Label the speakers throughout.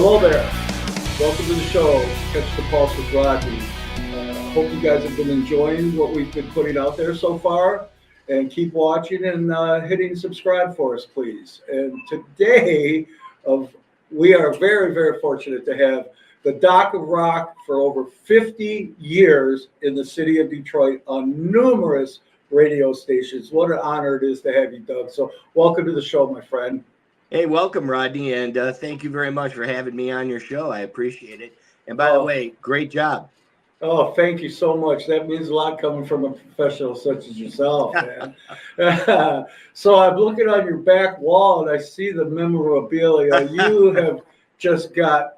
Speaker 1: Hello there. Welcome to the show, Catch the Pulse with Rodney. Hope you guys have been enjoying what we've been putting out there so far. And keep watching and hitting subscribe for us, please. And today, we are very, very fortunate to have the Doc of Rock for over 50 years in the city of Detroit on numerous radio stations. What an honor it is to have you, Doug. So welcome to the show, my friend.
Speaker 2: Hey, welcome, Rodney, and thank you very much for having me on your show. I appreciate it. And by the way, great job.
Speaker 1: Oh, thank you so much. That means a lot coming from a professional such as yourself, man. So I'm looking on your back wall and I see the memorabilia. You have just got,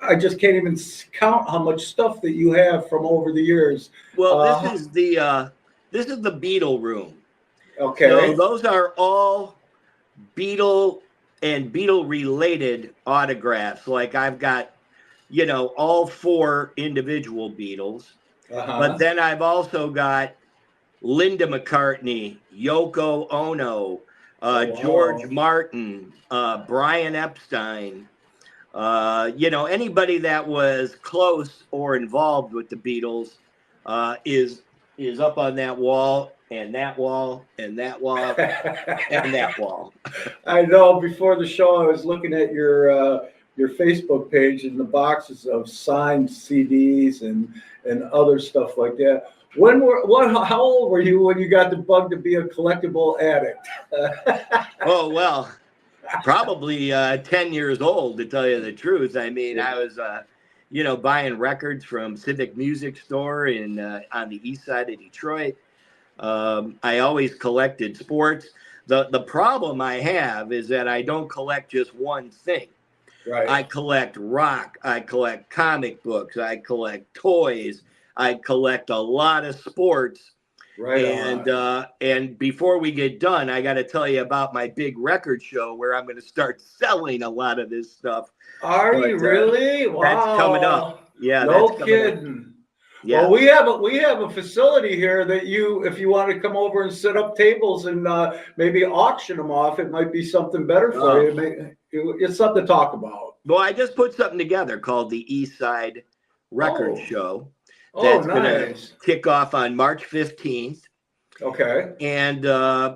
Speaker 1: I just can't even count how much stuff that you have from over the years.
Speaker 2: Well, this is the Beatle room.
Speaker 1: Okay.
Speaker 2: So those are all Beatle and Beatle related autographs. Like I've got, all 4 individual Beatles, but then I've also got Linda McCartney, Yoko Ono, George Martin, Brian Epstein, anybody that was close or involved with the Beatles is up on that wall. And that wall, and that wall, and that wall.
Speaker 1: I know. Before the show, I was looking at your Facebook page and the boxes of signed CDs and other stuff like that. How old were you when you got the bug to be a collectible addict?
Speaker 2: Oh well, probably 10 years old, to tell you the truth. I mean, I was buying records from Civic Music Store on the east side of Detroit. I always collected sports. The problem I have is that I don't collect just one thing.
Speaker 1: Right.
Speaker 2: I collect rock. I collect comic books. I collect toys. I collect a lot of sports.
Speaker 1: Right.
Speaker 2: And before we get done, I got to tell you about my big record show where I'm going to start selling a lot of this stuff.
Speaker 1: Are you really? Wow.
Speaker 2: That's coming up. Yeah.
Speaker 1: No kidding. Yeah. Well, we have a facility here that if you want to come over and set up tables and maybe auction them off, it might be something better for you. It's something to talk about.
Speaker 2: Well, I just put something together called the East Side Record Show.
Speaker 1: That's
Speaker 2: going to kick off on March 15th.
Speaker 1: Okay.
Speaker 2: And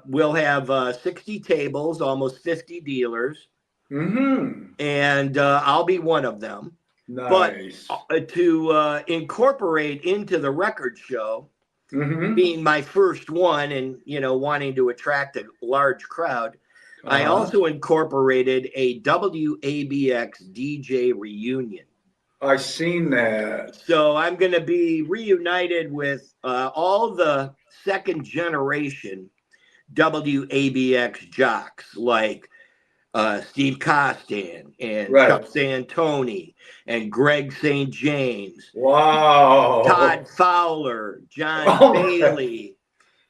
Speaker 2: we'll have 60 tables, almost 50 dealers.
Speaker 1: Mm-hmm.
Speaker 2: And I'll be one of them.
Speaker 1: Nice.
Speaker 2: But to incorporate into the record show, being my first one and, wanting to attract a large crowd, I also incorporated a WABX DJ reunion.
Speaker 1: I've seen that.
Speaker 2: So I'm going to be reunited with all the second generation WABX jocks like Steve Costan and Chuck Santoni and Greg St. James.
Speaker 1: Wow.
Speaker 2: Todd Fowler, John Bailey,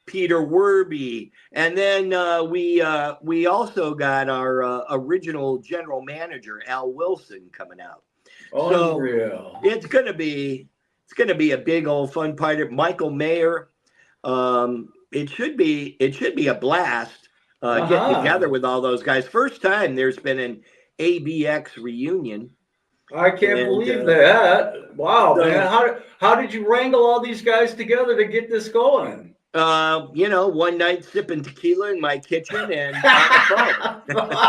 Speaker 2: Peter Werby. And then we also got our original general manager, Al Wilson, coming out.
Speaker 1: Unreal.
Speaker 2: So it's gonna be a big old fun party. Michael Mayer. It should be a blast. Getting together with all those guys. First time there's been an ABX reunion.
Speaker 1: I can't believe that. Wow, man. How did you wrangle all these guys together to get this going?
Speaker 2: One night sipping tequila in my kitchen and on the phone.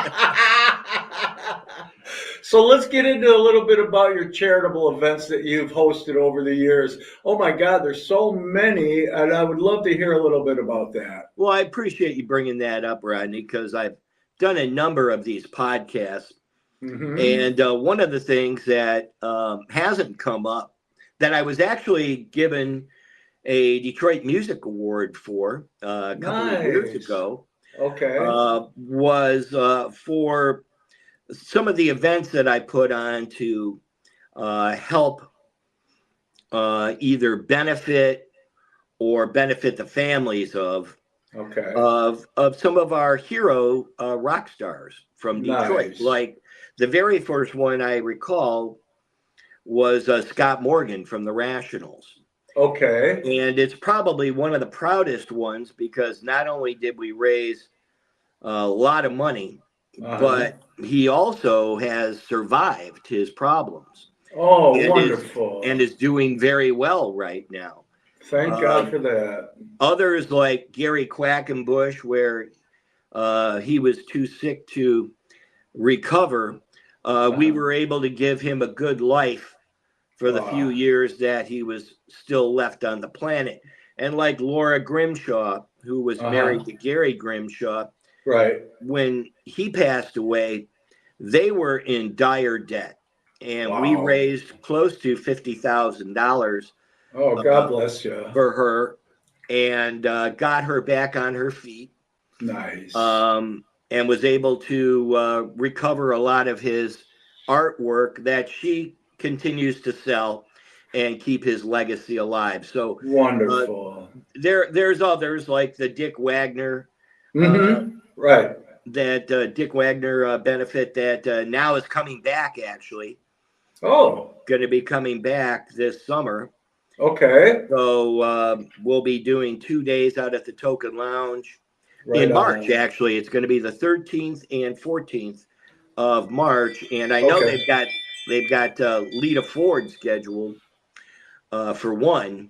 Speaker 1: So let's get into a little bit about your charitable events that you've hosted over the years. Oh my God, there's so many, and I would love to hear a little bit about that.
Speaker 2: Well, I appreciate you bringing that up, Rodney, because I've done a number of these podcasts. And one of the things that hasn't come up that I was actually given a Detroit Music Award for a couple of years ago was for some of the events that I put on to help either benefit or benefit the families of some of our hero rock stars from Detroit. Like the very first one I recall was Scott Morgan from the Rationals.
Speaker 1: Okay.
Speaker 2: And it's probably one of the proudest ones because not only did we raise a lot of money but he also has survived his problems
Speaker 1: Oh,
Speaker 2: and
Speaker 1: wonderful.
Speaker 2: is doing very well right now.
Speaker 1: Thank God for that.
Speaker 2: Others like Gary Quackenbush, where he was too sick to recover, we were able to give him a good life for the few years that he was still left on the planet. And like Laura Grimshaw, who was married to Gary Grimshaw,
Speaker 1: right,
Speaker 2: when he passed away, they were in dire debt. And we raised close to $50,000
Speaker 1: oh, God bless you.
Speaker 2: for her and got her back on her feet.
Speaker 1: Nice.
Speaker 2: And was able to recover a lot of his artwork that she continues to sell and keep his legacy alive. So
Speaker 1: wonderful.
Speaker 2: There's others like the Dick Wagner,
Speaker 1: right?
Speaker 2: That Dick Wagner benefit that now is coming back. Actually, going to be coming back this summer.
Speaker 1: Okay.
Speaker 2: So we'll be doing 2 days out at the Token Lounge. Right in March, actually. It's going to be the 13th and 14th of March. And I know they've got Lita Ford scheduled for one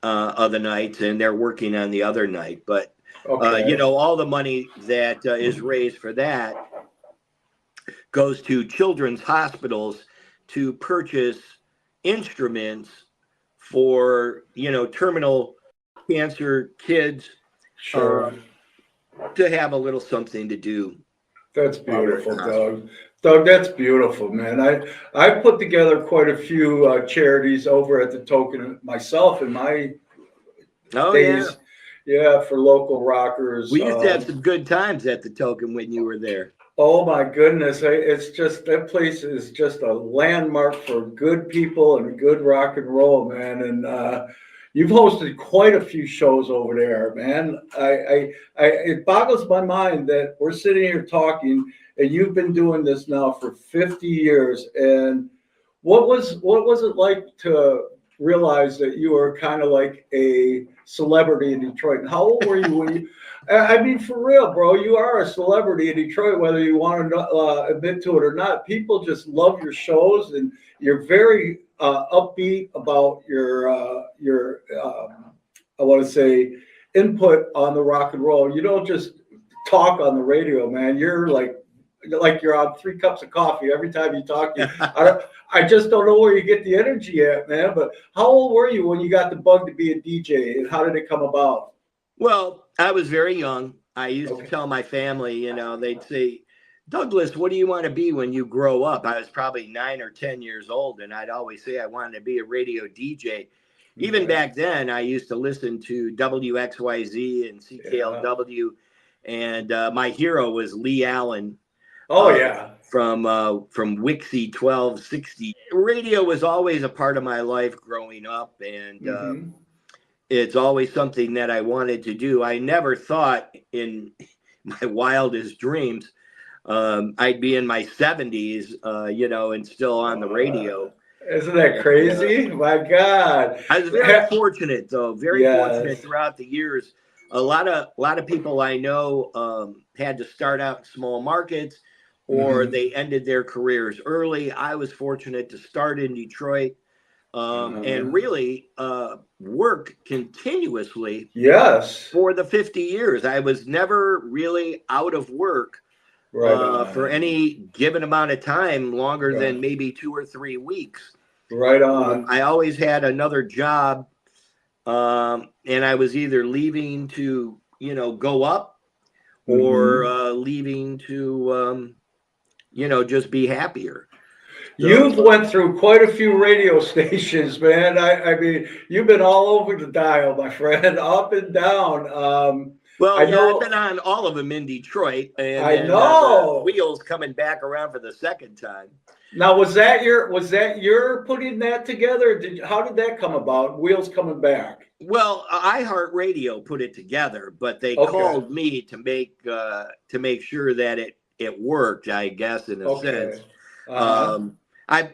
Speaker 2: of the nights, and they're working on the other night. But, all the money that is raised for that goes to children's hospitals to purchase instruments for, terminal cancer kids.
Speaker 1: Sure.
Speaker 2: To have a little something to do.
Speaker 1: That's beautiful, Doug. Doug, that's beautiful, man. I put together quite a few charities over at the Token myself in my days. Yeah, for local rockers.
Speaker 2: We used to have some good times at the Token when you were there.
Speaker 1: Oh my goodness. It's just, that place is just a landmark for good people and good rock and roll, man. And you've hosted quite a few shows over there, man. It boggles my mind that we're sitting here talking and you've been doing this now for 50 years. And what was it like to realize that you were kind of like a celebrity in Detroit? And how old were you when you, I mean, for real, bro, you are a celebrity in Detroit, whether you want to admit to it or not. People just love your shows and you're very upbeat about your I want to say input on the rock and roll. You don't just talk on the radio, man. You're like you're on 3 cups of coffee every time you talk. I just don't know where you get the energy at, man. But how old were you when you got the bug to be a DJ, and how did it come about?
Speaker 2: Well, I was very young. I used to tell my family, they'd say, Douglas, what do you want to be when you grow up? I was probably 9 or 10 years old, and I'd always say I wanted to be a radio DJ. Even back then, I used to listen to WXYZ and CKLW, and my hero was Lee Allen. From Wixie 1260. Radio was always a part of my life growing up, and it's always something that I wanted to do. I never thought in my wildest dreams I'd be in my 70s, and still on the radio.
Speaker 1: Isn't that crazy? My God.
Speaker 2: I was very fortunate, though, fortunate throughout the years. A lot of people I know had to start out in small markets, or they ended their careers early. I was fortunate to start in Detroit and really work continuously for the 50 years. I was never really out of work for any given amount of time longer than maybe 2 or 3 weeks.
Speaker 1: Right on.
Speaker 2: I always had another job, and I was either leaving to, go up or leaving to, just be happier. So,
Speaker 1: you've went through quite a few radio stations, man. I mean, you've been all over the dial, my friend, up and down.
Speaker 2: Well, I've been on all of them in Detroit, and
Speaker 1: I know
Speaker 2: Wheels coming back around for the second time.
Speaker 1: Now, was that your putting that together? How did that come about? Wheels coming back.
Speaker 2: Well, iHeartRadio put it together, but they called me to make sure that it worked, I guess, in a sense. I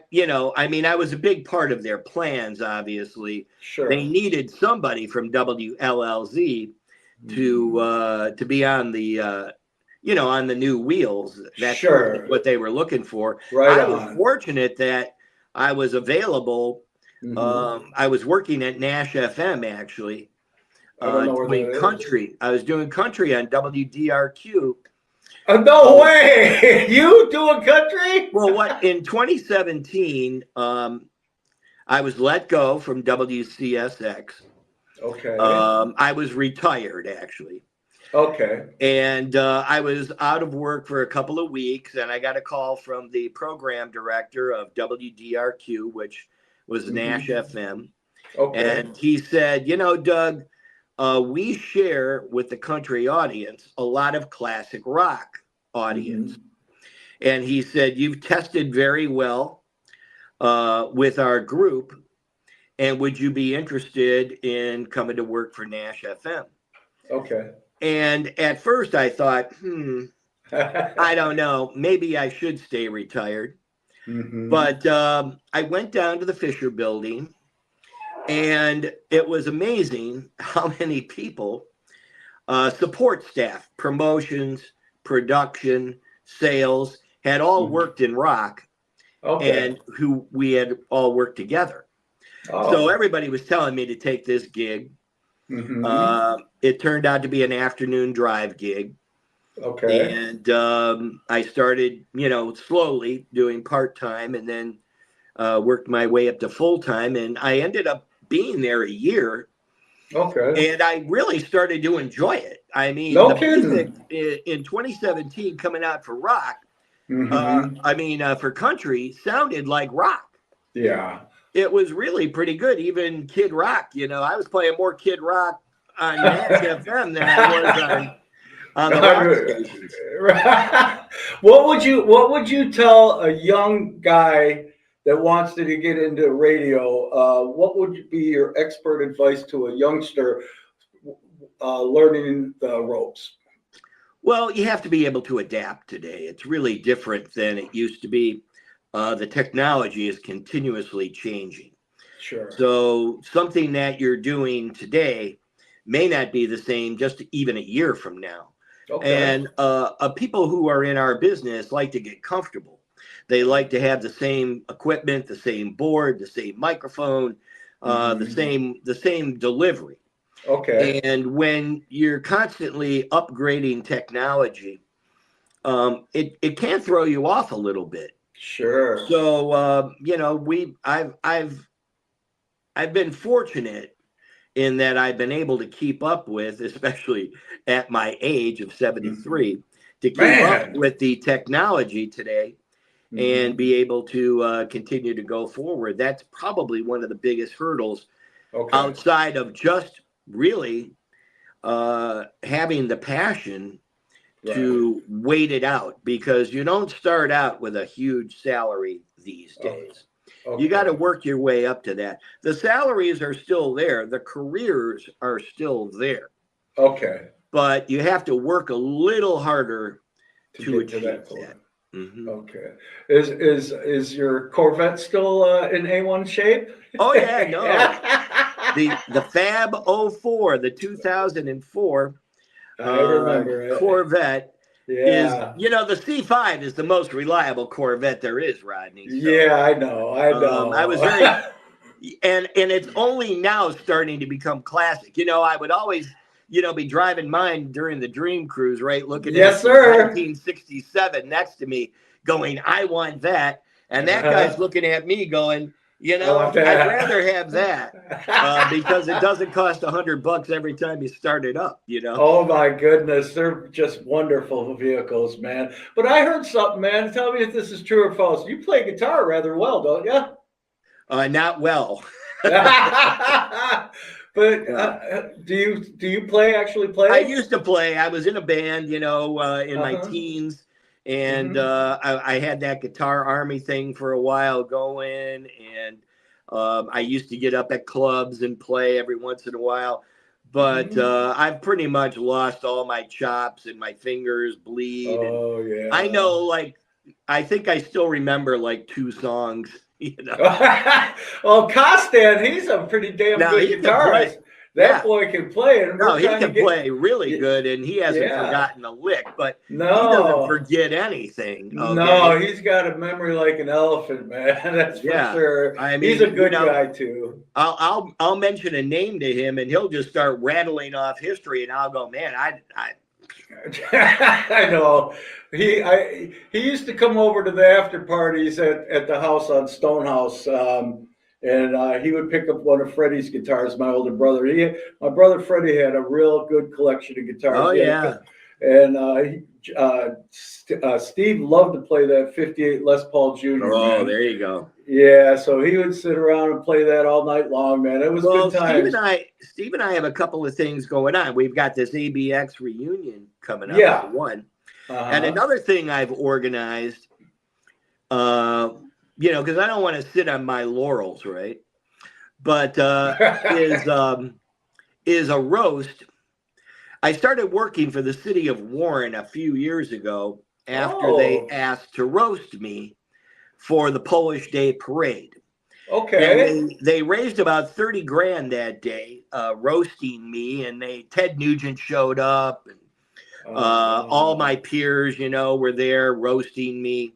Speaker 2: was a big part of their plans, obviously.
Speaker 1: Sure.
Speaker 2: They needed somebody from WLLZ to be on the on the new wheels. That's
Speaker 1: Sure.
Speaker 2: what they were looking for.
Speaker 1: Right
Speaker 2: I was
Speaker 1: on.
Speaker 2: fortunate that I was available.
Speaker 1: Mhm.
Speaker 2: I was working at Nash FM actually,
Speaker 1: I don't know where
Speaker 2: doing
Speaker 1: that is.
Speaker 2: country. I was doing country on WDRQ.
Speaker 1: No way! You doing country?
Speaker 2: Well, in 2017, I was let go from WCSX.
Speaker 1: Okay.
Speaker 2: I was retired actually.
Speaker 1: Okay.
Speaker 2: And I was out of work for a couple of weeks, and I got a call from the program director of WDRQ, which was Nash FM.
Speaker 1: Okay.
Speaker 2: And he said, Doug, we share with the country audience a lot of classic rock audience. And he said, you've tested very well with our group. And would you be interested in coming to work for Nash FM?
Speaker 1: Okay.
Speaker 2: And at first I thought, I don't know, maybe I should stay retired. But I went down to the Fisher building, and it was amazing how many people, support staff, promotions, production, sales, had all worked in rock, and who we had all worked together. So everybody was telling me to take this gig. It turned out to be an afternoon drive gig.
Speaker 1: Okay.
Speaker 2: And I started, slowly doing part-time, and then worked my way up to full-time. And I ended up being there a year.
Speaker 1: Okay.
Speaker 2: And I really started to enjoy it. I mean,
Speaker 1: No
Speaker 2: the
Speaker 1: kidding.
Speaker 2: music in 2017 coming out for rock, for country, sounded like rock.
Speaker 1: Yeah.
Speaker 2: It was really pretty good. Even Kid Rock, I was playing more Kid Rock on Nash FM than I was on the rock stations.
Speaker 1: What would you tell a young guy that wants to get into radio? What would be your expert advice to a youngster learning the ropes?
Speaker 2: Well, you have to be able to adapt today. It's really different than it used to be. The technology is continuously changing.
Speaker 1: Sure.
Speaker 2: So something that you're doing today may not be the same just even a year from now.
Speaker 1: Okay.
Speaker 2: And people who are in our business like to get comfortable. They like to have the same equipment, the same board, the same microphone, the same delivery.
Speaker 1: Okay.
Speaker 2: And when you're constantly upgrading technology, it can throw you off a little bit.
Speaker 1: Sure.
Speaker 2: So I've been fortunate in that I've been able to keep up with, especially at my age of 73, to keep up with the technology today and be able to continue to go forward. That's probably one of the biggest hurdles outside of just really having the passion to wait it out, because you don't start out with a huge salary these days. You got to work your way up to that. The salaries are still there. The careers are still there.
Speaker 1: Okay.
Speaker 2: But you have to work a little harder to achieve that.
Speaker 1: Okay. Is your Corvette still in A1 shape?
Speaker 2: Oh yeah, no. The Fab 04, the 2004
Speaker 1: I remember it.
Speaker 2: Corvette is,
Speaker 1: Yeah.
Speaker 2: the C5 is the most reliable Corvette there is, Rodney. So,
Speaker 1: yeah, I know.
Speaker 2: I was very, and it's only now starting to become classic. I would always, be driving mine during the Dream Cruise, right? Looking at 1967 next to me going, I want that. And that guy's looking at me going, I'd rather have that because it doesn't cost $100 every time you start it up,
Speaker 1: Oh my goodness, they're just wonderful vehicles, man. But I heard something, man. Tell me if this is true or false. You play guitar rather well, don't you?
Speaker 2: Not well.
Speaker 1: But do you actually play?
Speaker 2: I used to play. I was in a band, in my teens. And I had that Guitar Army thing for a while going, and I used to get up at clubs and play every once in a while. But I've pretty much lost all my chops and my fingers bleed.
Speaker 1: Oh, yeah.
Speaker 2: I know, I think I still remember 2 songs,
Speaker 1: Well, Costan, he's a pretty damn good guitarist. that boy can play, and
Speaker 2: No,
Speaker 1: we're
Speaker 2: he
Speaker 1: trying to
Speaker 2: can
Speaker 1: get.
Speaker 2: play really good, and he hasn't
Speaker 1: Yeah.
Speaker 2: forgotten a lick, but he doesn't
Speaker 1: No,
Speaker 2: forget anything.
Speaker 1: no,
Speaker 2: Okay.
Speaker 1: he's got a memory like an elephant, man. That's for
Speaker 2: Yeah.
Speaker 1: sure.
Speaker 2: I
Speaker 1: He's
Speaker 2: mean,
Speaker 1: a good guy too.
Speaker 2: I'll mention a name to him, and he'll just start rattling off history, and I'll go, man, I
Speaker 1: I know. He used to come over to the after parties at the house on Stonehouse, and he would pick up one of Freddie's guitars. My older brother, my brother Freddie had a real good collection of guitars.
Speaker 2: Oh yeah.
Speaker 1: And Steve loved to play that '58 Les Paul Jr.
Speaker 2: Oh,
Speaker 1: man.
Speaker 2: there you go.
Speaker 1: Yeah, so he would sit around and play that all night long, man. It was good times.
Speaker 2: Steve and I have a couple of things going on. We've got this ABX reunion coming up.
Speaker 1: Yeah.
Speaker 2: One. And another thing I've organized, because I don't want to sit on my laurels, right? But is a roast. I started working for the city of Warren a few years ago after they asked to roast me for the Polish Day Parade.
Speaker 1: Okay.
Speaker 2: And they raised about 30 grand that day, roasting me, and Ted Nugent showed up, and all my peers, were there roasting me.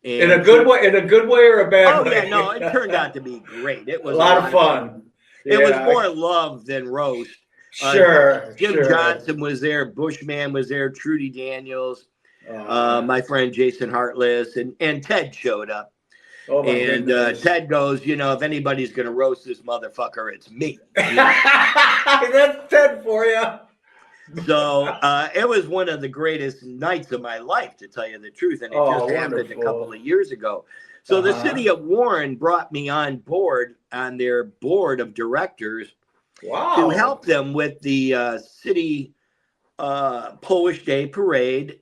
Speaker 2: And
Speaker 1: in a good way or a bad way?
Speaker 2: Oh yeah, no, it turned out to be great. It was
Speaker 1: a lot of fun.
Speaker 2: It was more love than roast.
Speaker 1: Sure.
Speaker 2: Jim Johnson was there, Bushman was there, Trudy Daniels, my friend Jason Hartless, and Ted showed up.
Speaker 1: Oh my goodness.
Speaker 2: Ted goes, if anybody's going to roast this motherfucker, it's me.
Speaker 1: That's Ted for you.
Speaker 2: So it was one of the greatest nights of my life, to tell you the truth. And it just happened a couple of years ago. So the city of Warren brought me on board on their board of directors to help them with the city Polish Day Parade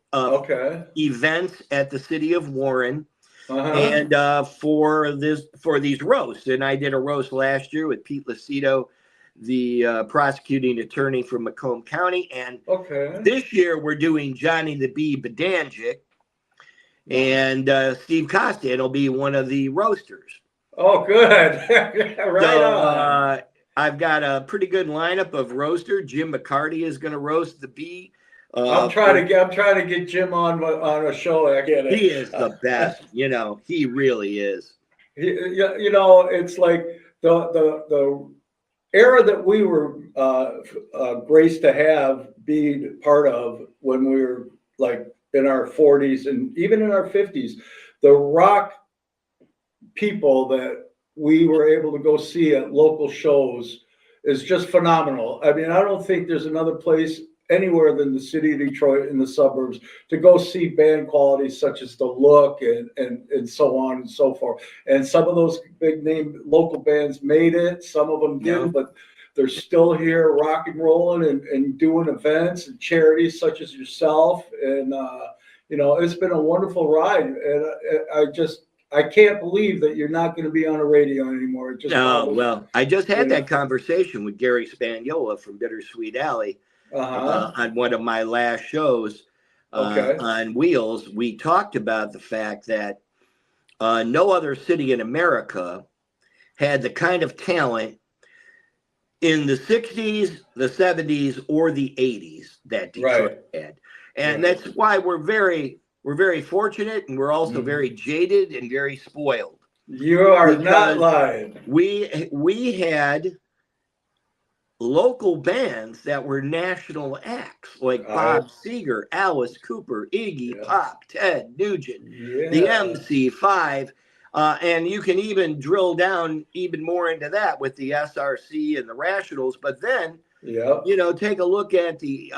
Speaker 2: events at the city of Warren. And for these roasts. And I did a roast last year with Pete Lucido, the prosecuting attorney from Macomb County. And this year we're doing Johnny the Bee Bedanjic, and Steve Costin will be one of the roasters.
Speaker 1: Oh, good. Right on.
Speaker 2: I've got a pretty good lineup of roaster. Jim McCarty is going to roast the Bee.
Speaker 1: I'm trying to get Jim on a show. I get it.
Speaker 2: He is the best. He really is.
Speaker 1: It's like the era that we were graced to have being part of when we were like in our 40s and even in our 50s. The rock people that we were able to go see at local shows is just phenomenal. I mean, I don't think there's another place anywhere than the city of Detroit in the suburbs to go see band qualities such as The Look and so on and so forth. And some of those big name local bands made it, some of them didn't, but they're still here rock and rolling and doing events and charities such as yourself. And it's been a wonderful ride. And I can't believe that you're not going to be on a radio anymore.
Speaker 2: I just had that conversation with Gary Spagnola from Bittersweet Alley. On one of my last shows on Wheels. We talked about the fact that no other city in America had the kind of talent in the 60s, the 70s, or the 80s that Detroit had. And that's why we're very fortunate, and we're also very jaded and very spoiled.
Speaker 1: You are not lying.
Speaker 2: We had local bands that were national acts like Bob Seger, Alice Cooper, Iggy Pop, Ted Nugent, the MC5. And you can even drill down even more into that with the SRC and the Rationals. But then, take a look at the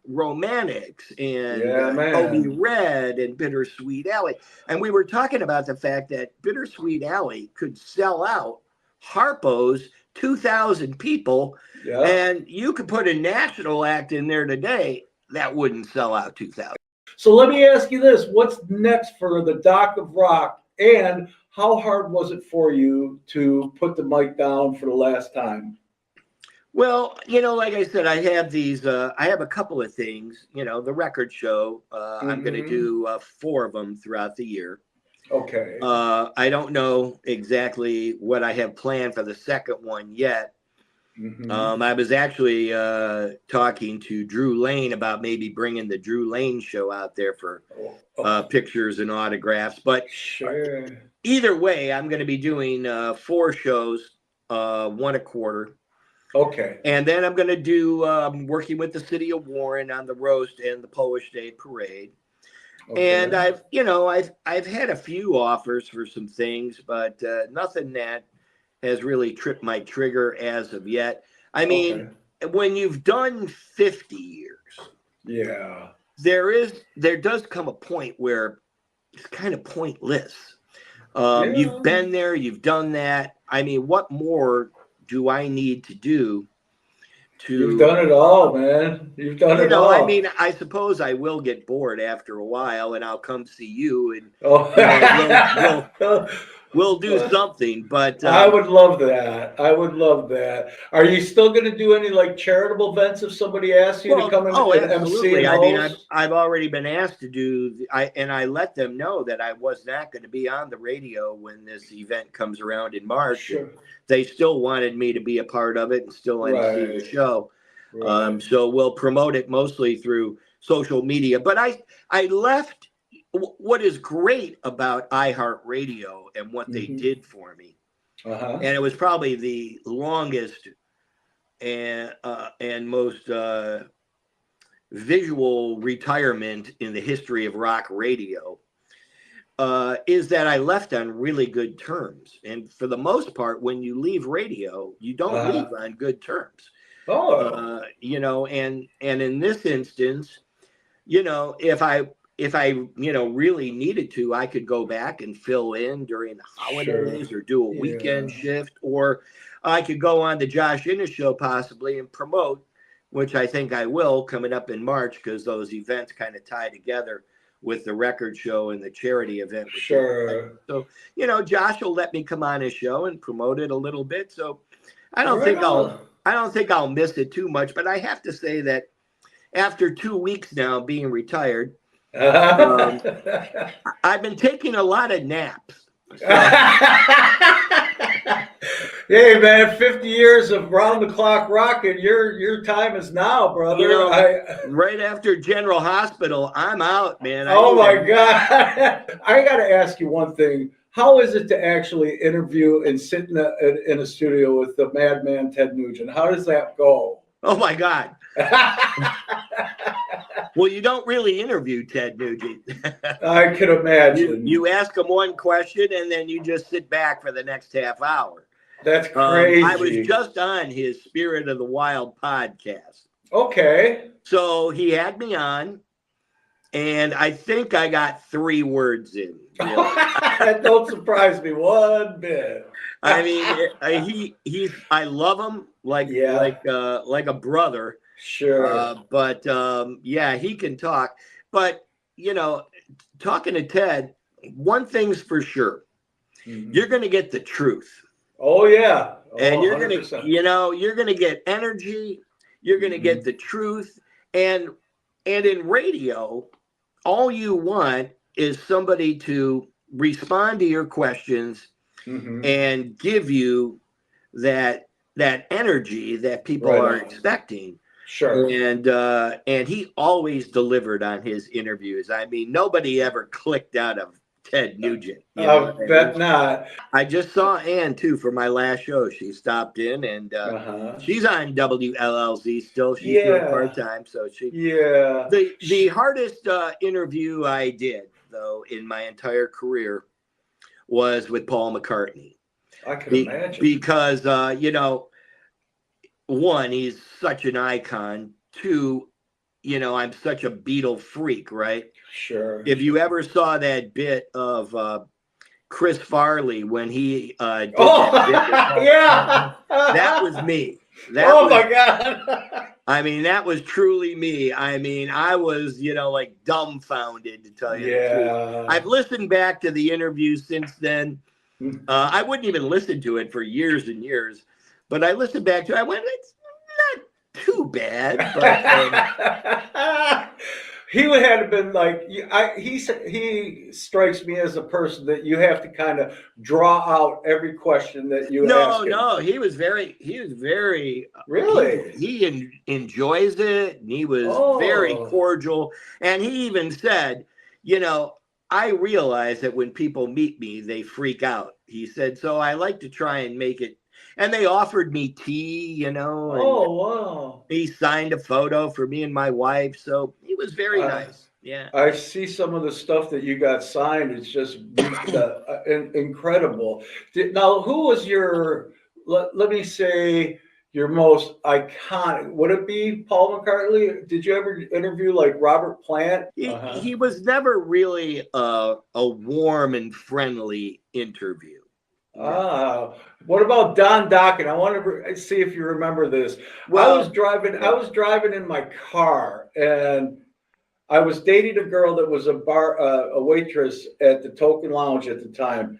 Speaker 2: Romantics and Toby Red and Bittersweet Alley. And we were talking about the fact that Bittersweet Alley could sell out Harpo's 2,000 people. And you could put a national act in there today that wouldn't sell out 2,000.
Speaker 1: So let me ask you this. What's next for the Doc of Rock? And how hard was it for you to put the mic down for the last time?
Speaker 2: Well, like I said, I have I have a couple of things, the record show. I'm going to do 4 of them throughout the year.
Speaker 1: Okay.
Speaker 2: I don't know exactly what I have planned for the second one yet. I was actually talking to Drew Lane about maybe bringing the Drew Lane show out there for pictures and autographs. But either way, I'm going to be doing 4 shows, 1 a quarter.
Speaker 1: Okay.
Speaker 2: And then I'm going to do working with the city of Warren on the roast and the Polish Day Parade. Okay. And I've had a few offers for some things, but nothing that has really tripped my trigger as of yet. I mean, when you've done 50 years, there does come a point where it's kind of pointless. You've been there, you've done that. I mean, what more do I need to do?
Speaker 1: You've done it all, man. You've done it all.
Speaker 2: I mean, I suppose I will get bored after a while, and I'll come see you, and we'll do something. But
Speaker 1: I would love that. I would love that. Are you still going to do any like charitable events if somebody asks you to come in and
Speaker 2: absolutely.
Speaker 1: MC?
Speaker 2: I mean, I've already been asked to do. And I let them know that I was not going to be on the radio when this event comes around in March.
Speaker 1: Sure.
Speaker 2: They still wanted me to be a part of it and still MC the show. Right. So we'll promote it mostly through social media. But I left. What is great about iHeartRadio and what they did for me, and it was probably the longest and most visual retirement in the history of rock radio, is that I left on really good terms. And for the most part, when you leave radio, you don't leave on good terms. And in this instance, if I really needed to, I could go back and fill in during the holidays or do a weekend shift, or I could go on the Josh Innes show possibly and promote, which I think I will coming up in March, because those events kind of tie together with the record show and the charity event. So, Josh will let me come on his show and promote it a little bit. So I don't think I'll miss it too much, but I have to say that after 2 weeks now being retired, I've been taking a lot of naps. So.
Speaker 1: Hey man, 50 years of round the clock rocking. Your time is now, brother.
Speaker 2: Right after General Hospital, I'm out, man.
Speaker 1: Oh my God. I got to ask you one thing. How is it to actually interview and sit in a studio with the madman Ted Nugent? How does that go?
Speaker 2: Oh my God. Well, you don't really interview Ted Nugent.
Speaker 1: I can imagine.
Speaker 2: You ask him one question and then you just sit back for the next half hour.
Speaker 1: That's crazy.
Speaker 2: I was just on his Spirit of the Wild podcast.
Speaker 1: Okay.
Speaker 2: So he had me on, and I think I got 3 words in. Really.
Speaker 1: That don't surprise me one bit.
Speaker 2: I mean, I love him like a brother.
Speaker 1: Sure.
Speaker 2: But he can talk. But talking to Ted, one thing's for sure: you're going to get the truth.
Speaker 1: Oh yeah.
Speaker 2: And you're going to, you're going to get energy. You're going to get the truth. And in radio, all you want is somebody to respond to your questions and give you that energy that people are expecting.
Speaker 1: Sure.
Speaker 2: And he always delivered on his interviews. I mean, nobody ever clicked out of Ted Nugent.
Speaker 1: I bet not.
Speaker 2: I just saw Ann too for my last show. She stopped in, and she's on WLLZ still. She's doing part-time, so she. Yeah. The hardest interview I did though in my entire career was with Paul McCartney.
Speaker 1: I can imagine,
Speaker 2: because one, he's such an icon. 2, I'm such a Beatle freak, right?
Speaker 1: Sure.
Speaker 2: If you ever saw that bit of Chris Farley when he did that bit, that was me.
Speaker 1: My God.
Speaker 2: I mean, that was truly me. I mean, I was, like dumbfounded, to tell you the truth. I've listened back to the interview since then. I wouldn't even listen to it for years and years, but I listened back to it. I went, it's not too bad. But,
Speaker 1: He would have been like he strikes me as a person that you have to kind of draw out every question that you
Speaker 2: No,
Speaker 1: ask him.
Speaker 2: no, he was very
Speaker 1: Really?
Speaker 2: enjoys it, and he was very
Speaker 1: Oh,
Speaker 2: cordial, and he even said, you know, I realize that when people meet me, they freak out. He said, so I like to try and make it, and they offered me tea, and
Speaker 1: oh, wow.
Speaker 2: he signed a photo for me and my wife, so he was very
Speaker 1: I
Speaker 2: nice. Yeah.
Speaker 1: I see some of the stuff that you got signed. It's just incredible. Now, who was your, let me say, your most iconic? Would it be Paul McCartney? Did you ever interview like Robert Plant? Uh-huh.
Speaker 2: He was never really a warm and friendly interview. No.
Speaker 1: Ah, what about Don Dokken? I want to see if you remember this. I was
Speaker 2: Well,
Speaker 1: driving. I
Speaker 2: yeah.
Speaker 1: was driving in my car, and I was dating a girl that was a waitress at the Token Lounge at the time,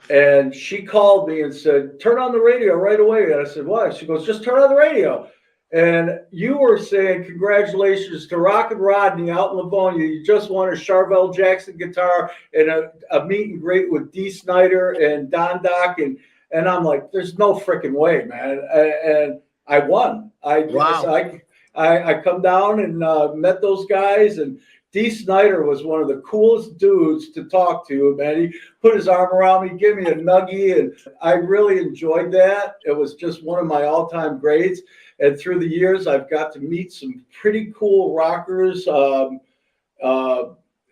Speaker 1: and she called me and said, "Turn on the radio right away." And I said, "Why?" She goes, "Just turn on the radio." And you were saying, "Congratulations to Rock and Rodney out in Livonia. You just won a Charvel Jackson guitar and a meet and greet with Dee Snider and Don Dock." And I'm like, "There's no freaking way, man!" And I won.
Speaker 2: Wow.
Speaker 1: I come down and met those guys, and Dee Snider was one of the coolest dudes to talk to, man. He put his arm around me, gave me a nuggie, and I really enjoyed that. It was just one of my all-time greats. And through the years, I've got to meet some pretty cool rockers. Uh,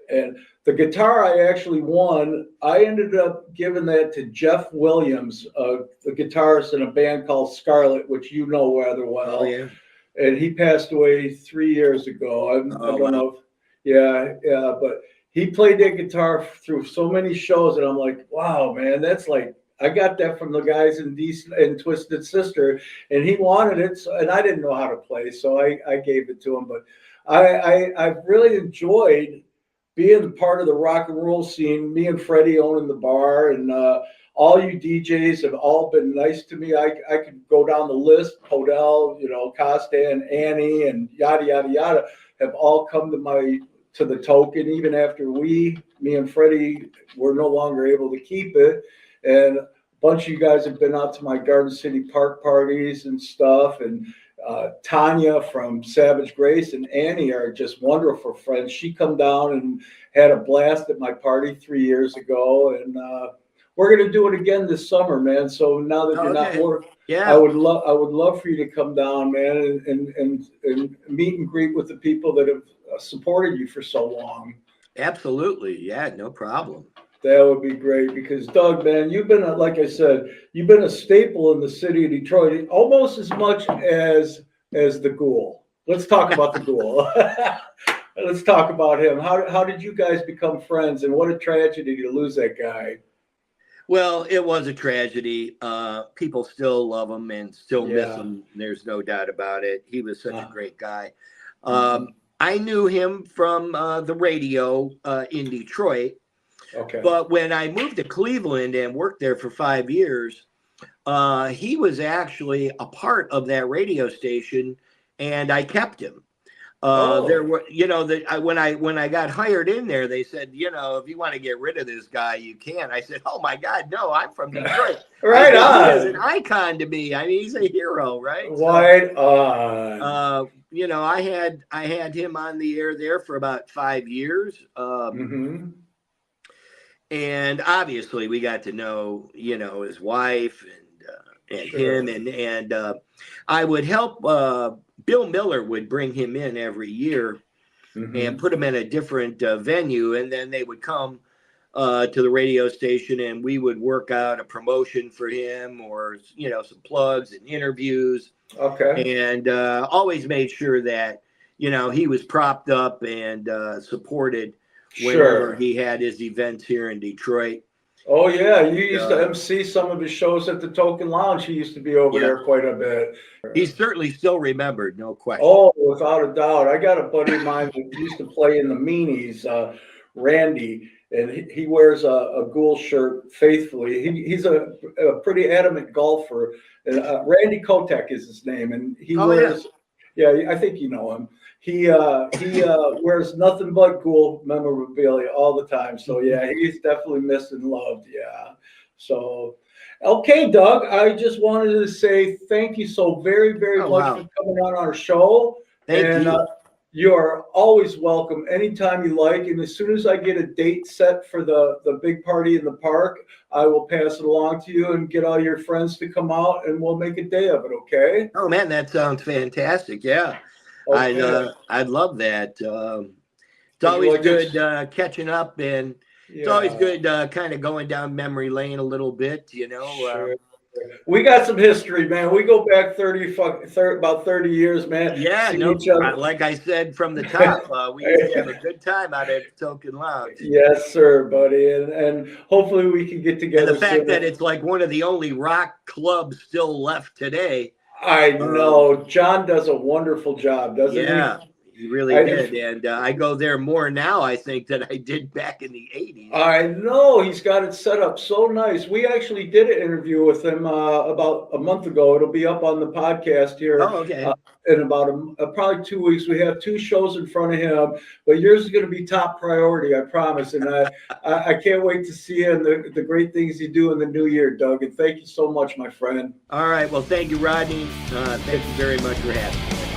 Speaker 1: and the guitar I actually won, I ended up giving that to Jeff Williams, the guitarist in a band called Scarlet, which you know rather
Speaker 2: Oh
Speaker 1: well.
Speaker 2: yeah.
Speaker 1: And he passed away 3 years ago. I
Speaker 2: Oh
Speaker 1: don't
Speaker 2: wow.
Speaker 1: know. Yeah, but he played that guitar through so many shows, and I'm like, wow, man, that's like I got that from the guys in Twisted Sister, and he wanted it, and I didn't know how to play, so I gave it to him. But I've really enjoyed being part of the rock and roll scene. Me and Freddie owning the bar, and all you DJs have all been nice to me. I could go down the list. Podell, Costa and Annie, and yada yada yada, have all come to the Token, even after me and Freddie were no longer able to keep it. And a bunch of you guys have been out to my Garden City Park parties and stuff. And Tanya from Savage Grace and Annie are just wonderful friends. She come down and had a blast at my party 3 years ago, and we're gonna do it again this summer, man. So now that you're not
Speaker 2: Okay.
Speaker 1: working, I
Speaker 2: Yeah.
Speaker 1: would love for you to come down, man, and meet and greet with the people that have supported you for so long.
Speaker 2: Absolutely. Yeah. No problem.
Speaker 1: That would be great because Doug, man, you've been like I said, you've been a staple in the city of Detroit, almost as much as the Ghoul. Let's talk about the Ghoul. Let's talk about him. How did you guys become friends, and what a tragedy to lose that guy.
Speaker 2: Well, it was a tragedy. People still love him and still miss
Speaker 1: Yeah.
Speaker 2: him. There's no doubt about it. He was such a
Speaker 1: Uh,
Speaker 2: great guy.
Speaker 1: mhm.
Speaker 2: I knew him from the radio in Detroit,
Speaker 1: Okay.
Speaker 2: but when I moved to Cleveland and worked there for 5 years, he was actually a part of that radio station, and I kept him. There
Speaker 1: Oh,
Speaker 2: were, that when I got hired in there, they said, if you want to get rid of this guy, you can. I said, oh my God, no, I'm from Detroit. I
Speaker 1: right
Speaker 2: said, he is an
Speaker 1: on.
Speaker 2: icon to me. I mean, he's a hero, right? So,
Speaker 1: Right on.
Speaker 2: I had him on the air there for about 5 years.
Speaker 1: Mm-hmm.
Speaker 2: And obviously we got to know, his wife and him,
Speaker 1: Sure.
Speaker 2: and I would help. Bill Miller would bring him in every year and
Speaker 1: Mm-hmm.
Speaker 2: put him in a different venue, and then they would come to the radio station, and we would work out a promotion for him, or some plugs and interviews,
Speaker 1: Okay.
Speaker 2: and always made sure that he was propped up and supported whenever
Speaker 1: Sure.
Speaker 2: he had his events here in Detroit.
Speaker 1: Oh yeah, you used to
Speaker 2: Uh,
Speaker 1: MC some of his shows at the Token Lounge. He used to be over
Speaker 2: yeah,
Speaker 1: there quite a bit.
Speaker 2: he's certainly still remembered, no question.
Speaker 1: Oh, without a doubt. I got a buddy of mine that used to play in the Meanies, Randy, and he wears a Ghoul shirt faithfully. He's a pretty adamant golfer. Randy Kotek is his name, and he
Speaker 2: Oh yeah.
Speaker 1: wears, Yeah, I think you know him. He wears nothing but Ghoul memorabilia all the time. So yeah, he's definitely missed and loved. Yeah. So okay, Doug, I just wanted to say thank you so very, very
Speaker 2: Oh,
Speaker 1: much
Speaker 2: wow.
Speaker 1: for coming on our show.
Speaker 2: Thank
Speaker 1: And
Speaker 2: you.
Speaker 1: you are always welcome anytime you like. And as soon as I get a date set for the big party in the park, I will pass it along to you and get all your friends to come out and we'll make a day of it. Okay.
Speaker 2: Oh man, that sounds fantastic. Yeah.
Speaker 1: Okay.
Speaker 2: I'd love that. It's
Speaker 1: Would you
Speaker 2: always
Speaker 1: like to?
Speaker 2: good catching up, and it's always
Speaker 1: Yeah.
Speaker 2: good kind of going down memory lane a little bit, you know.
Speaker 1: Sure. We got some history, man. We go back 30, about 30 years, man.
Speaker 2: Yeah,
Speaker 1: See
Speaker 2: no,
Speaker 1: each other.
Speaker 2: like I said from the top, we used to have a good time out at Token Lounge.
Speaker 1: Yes, sir, buddy. And hopefully we can get
Speaker 2: And the
Speaker 1: together
Speaker 2: fact that
Speaker 1: soon.
Speaker 2: it's like one of the only rock clubs still left today.
Speaker 1: I
Speaker 2: Um,
Speaker 1: know John does a wonderful job, doesn't he?
Speaker 2: yeah, he really
Speaker 1: I,
Speaker 2: did. And I go there more now, I think, than I did back in the 80s.
Speaker 1: I know he's got it set up so nice. We actually did an interview with him about a month ago. It'll be up on the podcast here
Speaker 2: Oh, okay.
Speaker 1: in about probably 2 weeks. We have two shows in front of him, but yours is going to be top priority, I promise. And I can't wait to see you and the great things you do in the new year, Doug. And thank you so much, my friend.
Speaker 2: All right. Well, thank you, Rodney. Thank you very much for having me.